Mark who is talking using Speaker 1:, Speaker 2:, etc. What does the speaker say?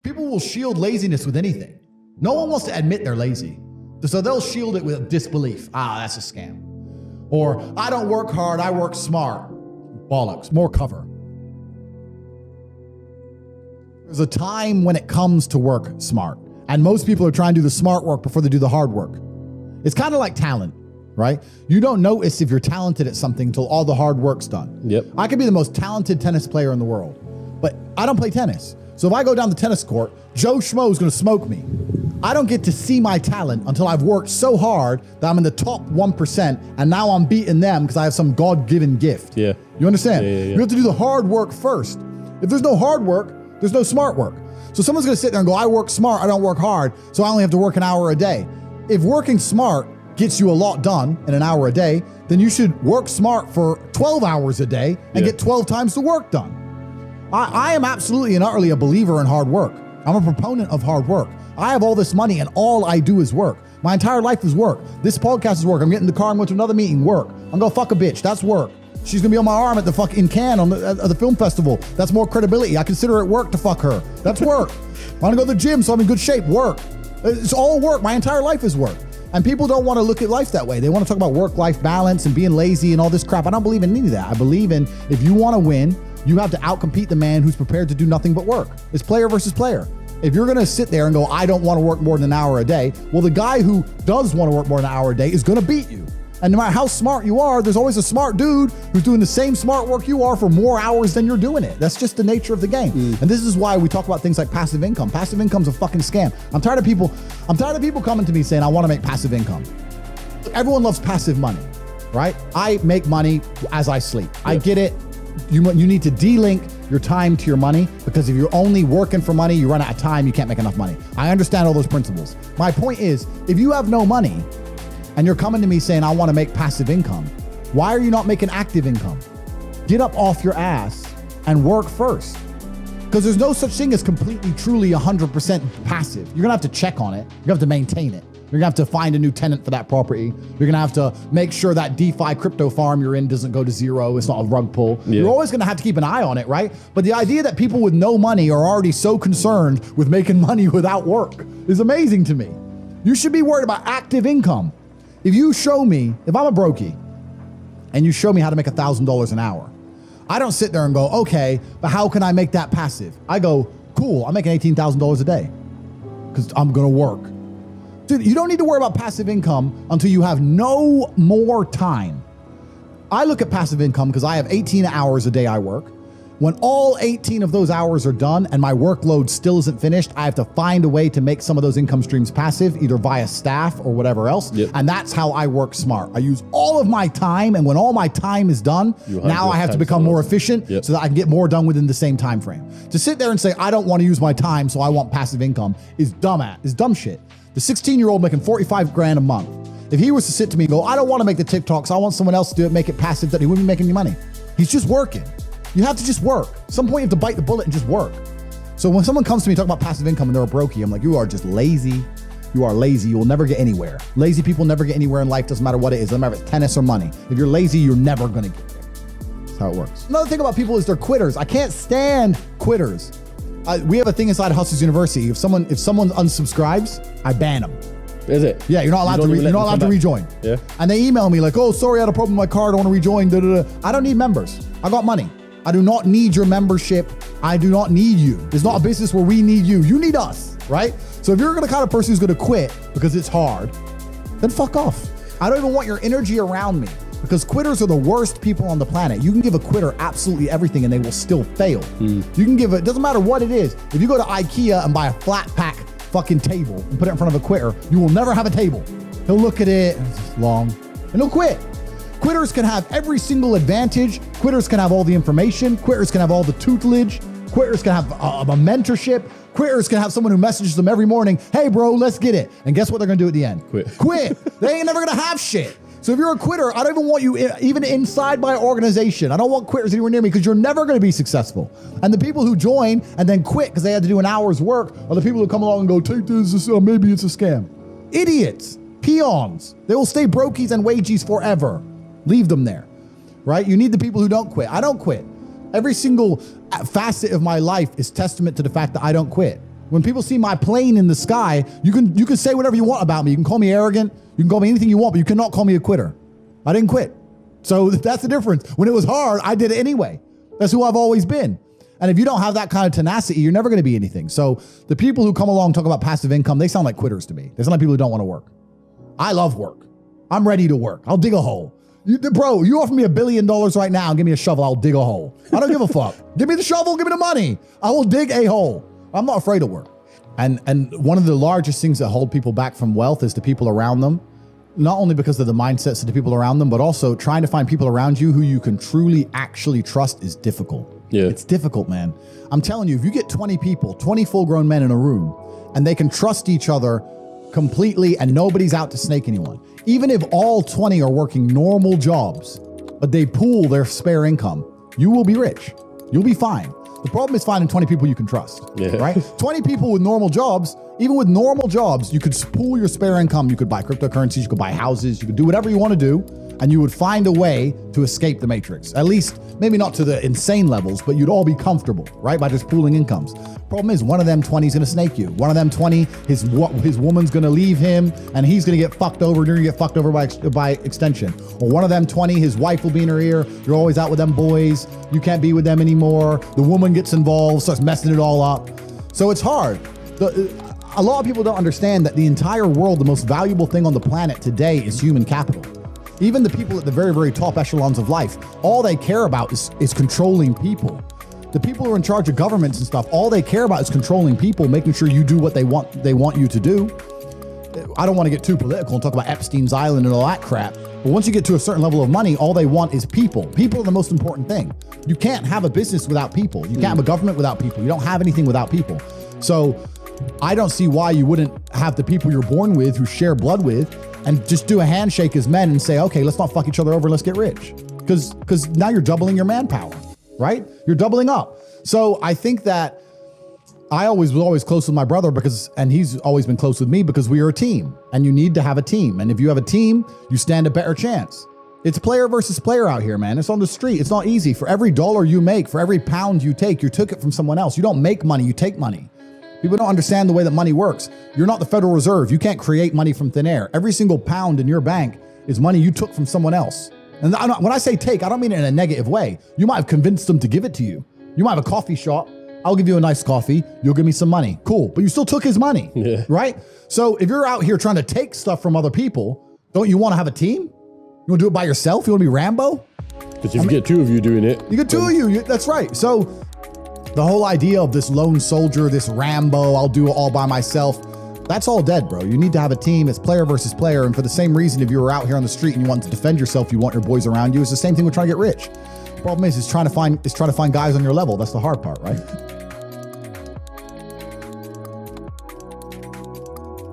Speaker 1: People will shield laziness with anything. No one wants to admit they're lazy. So they'll shield it with disbelief. That's a scam. Or, I don't work hard, I work smart. Bollocks, more cover. There's a time when it comes to work smart. And most people are trying to do the smart work before they do the hard work. It's kind of like talent, right? You don't notice if you're talented at something until all the hard work's done.
Speaker 2: Yep.
Speaker 1: I could be the most talented tennis player in the world, but I don't play tennis. So if I go down the tennis court, Joe Schmo is going to smoke me. I don't get to see my talent until I've worked so hard that I'm in the top 1%, and now I'm beating them because I have some God-given gift.
Speaker 2: Yeah.
Speaker 1: You understand?
Speaker 2: Yeah.
Speaker 1: You have to do the hard work first. If there's no hard work, there's no smart work. So someone's going to sit there and go, I work smart, I don't work hard, so I only have to work an hour a day. If working smart gets you a lot done in an hour a day, then you should work smart for 12 hours a day and get 12 times the work done. I am absolutely and utterly a believer in hard work. I'm a proponent of hard work. I have all this money and all I do is work. My entire life is work. This podcast is work. I'm getting in the car and going to another meeting, work. I'm going to fuck a bitch. That's work. She's going to be on my arm at the fucking Cannes at the film festival. That's more credibility. I consider it work to fuck her. That's work. I want to go to the gym so I'm in good shape. Work. It's all work. My entire life is work. And people don't want to look at life that way. They want to talk about work-life balance and being lazy and all this crap. I don't believe in any of that. I believe in if you want to win, you have to outcompete the man who's prepared to do nothing but work. It's player versus player. If you're going to sit there and go, I don't want to work more than an hour a day, well, the guy who does want to work more than an hour a day is going to beat you. And no matter how smart you are, there's always a smart dude who's doing the same smart work you are for more hours than you're doing it. That's just the nature of the game. And this is why we talk about things like passive income. Passive income's a fucking scam. I'm tired of people coming to me saying, I want to make passive income. Everyone loves passive money, right? I make money as I sleep. Yep. I get it. You need to de-link your time to your money, because if you're only working for money, you run out of time, you can't make enough money. I understand all those principles. My point is, if you have no money and you're coming to me saying, I want to make passive income, why are you not making active income? Get up off your ass and work first. Because there's no such thing as completely, truly 100% passive. You're going to have to check on it. You're going to have to maintain it. You're gonna have to find a new tenant for that property. You're gonna have to make sure that DeFi crypto farm you're in doesn't go to zero. It's not a rug pull. Yeah. You're always gonna have to keep an eye on it, right? But the idea that people with no money are already so concerned with making money without work is amazing to me. You should be worried about active income. If you show me, if I'm a brokey and you show me how to make $1,000 an hour, I don't sit there and go, okay, but how can I make that passive? I go, cool, I'm making $18,000 a day because I'm gonna work. Dude, you don't need to worry about passive income until you have no more time. I look at passive income because I have 18 hours a day I work. When all 18 of those hours are done and my workload still isn't finished, I have to find a way to make some of those income streams passive, either via staff or whatever else. Yep. And that's how I work smart. I use all of my time, and when all my time is done, now I have to become more efficient so that I can get more done within the same time frame. To sit there and say, I don't want to use my time, so I want passive income is dumb shit. The 16-year-old making 45 grand a month, if he was to sit to me and go, I don't want to make the TikToks, I want someone else to do it, make it passive, that he wouldn't be making any money. He's just working. You have to just work. At some point you have to bite the bullet and just work. So when someone comes to me talking about passive income and they're a brokey, I'm like, you are just lazy. You are lazy. You will never get anywhere. Lazy people never get anywhere in life. Doesn't matter what it is. Doesn't matter if it's tennis or money. If you're lazy, you're never going to get there. That's how it works. Another thing about people is they're quitters. I can't stand quitters. We have a thing inside Hustlers University. If someone unsubscribes, I ban them.
Speaker 2: Is it?
Speaker 1: Yeah, you're not allowed to rejoin.
Speaker 2: Yeah.
Speaker 1: And they email me like, oh, sorry, I had a problem with my card. I want to rejoin. Da, da, da. I don't need members. I got money. I do not need your membership. I do not need you. It's not a business where we need you. You need us, right? So if you're the kind of person who's going to quit because it's hard, then fuck off. I don't even want your energy around me, because quitters are the worst people on the planet. You can give a quitter absolutely everything and they will still fail. You can give it doesn't matter what it is. If you go to IKEA and buy a flat pack fucking table and put it in front of a quitter, you will never have a table. He'll look at it, it's long, and he'll quit. Quitters can have every single advantage. Quitters can have all the information. Quitters can have all the tutelage. Quitters can have a mentorship. Quitters can have someone who messages them every morning, hey bro, let's get it. And guess what they're gonna do at the end? Quit. They ain't never gonna have shit. So if you're a quitter, I don't even want you even inside my organization. I don't want quitters anywhere near me, because you're never going to be successful. And the people who join and then quit because they had to do an hour's work are the people who come along and go, take this, maybe it's a scam. Idiots, peons. They will stay brokies and wagies forever. Leave them there, right? You need the people who don't quit. I don't quit. Every single facet of my life is testament to the fact that I don't quit. When people see my plane in the sky, you can say whatever you want about me. You can call me arrogant. You can call me anything you want, but you cannot call me a quitter. I didn't quit. So that's the difference. When it was hard, I did it anyway. That's who I've always been. And if you don't have that kind of tenacity, you're never going to be anything. So the people who come along and talk about passive income, they sound like quitters to me. They sound like people who don't want to work. I love work. I'm ready to work. I'll dig a hole. Bro, you offer me $1 billion right now and give me a shovel, I'll dig a hole. I don't give a fuck. Give me the shovel, give me the money. I will dig a hole. I'm not afraid of work. And one of the largest things that hold people back from wealth is the people around them. Not only because of the mindsets of the people around them, but also trying to find people around you who you can truly actually trust is difficult.
Speaker 2: Yeah.
Speaker 1: It's difficult, man. I'm telling you, if you get 20 people, 20 full-grown men in a room, and they can trust each other completely and nobody's out to snake anyone, even if all 20 are working normal jobs, but they pool their spare income, you will be rich. You'll be fine. The problem is finding 20 people you can trust, right? 20 people with normal jobs, even with normal jobs, you could pool your spare income. You could buy cryptocurrencies, you could buy houses, you could do whatever you want to do, and you would find a way to escape the matrix. At least, maybe not to the insane levels, but you'd all be comfortable, right? By just pooling incomes. Problem is, one of them 20 is going to snake you. One of them 20, his woman's going to leave him, and he's going to get fucked over, and you're going to get fucked over by extension. Or one of them 20, his wife will be in her ear. You're always out with them boys. You can't be with them anymore. The woman gets involved, starts messing it all up. So it's hard. A lot of people don't understand that the entire world, the most valuable thing on the planet today is human capital. Even the people at the very, very top echelons of life, all they care about is controlling people. The people who are in charge of governments and stuff, all they care about is controlling people, making sure you do what they want you to do. I don't want to get too political and talk about Epstein's Island and all that crap, but once you get to a certain level of money, all they want is people. People are the most important thing. You can't have a business without people. You can't have a government without people. You don't have anything without people. So I don't see why you wouldn't have the people you're born with, who share blood with, and just do a handshake as men and say, okay, let's not fuck each other over, let's get rich. Because now you're doubling your manpower, right? You're doubling up. So I think that I was always close with my brother and he's always been close with me because we are a team, and you need to have a team. And if you have a team, you stand a better chance. It's player versus player out here, man. It's on the street. It's not easy. For every dollar you make, for every pound you take, you took it from someone else. You don't make money, you take money. People don't understand the way that money works. You're not the Federal Reserve. You can't create money from thin air. Every single pound in your bank is money you took from someone else. And when I say take, I don't mean it in a negative way. You might have convinced them to give it to you. You might have a coffee shop. I'll give you a nice coffee. You'll give me some money. Cool. But you still took his money, right? So if you're out here trying to take stuff from other people, don't you want to have a team? You want to do it by yourself? You want to be Rambo?
Speaker 2: Because if you get two of you doing it.
Speaker 1: You get two of you. That's right. So the whole idea of this lone soldier, this Rambo, I'll do it all by myself, that's all dead, bro. You need to have a team. It's player versus player. And for the same reason, if you were out here on the street and you want to defend yourself, you want your boys around you. It's the same thing with trying to get rich. The problem is trying to find guys on your level. That's the hard part, right?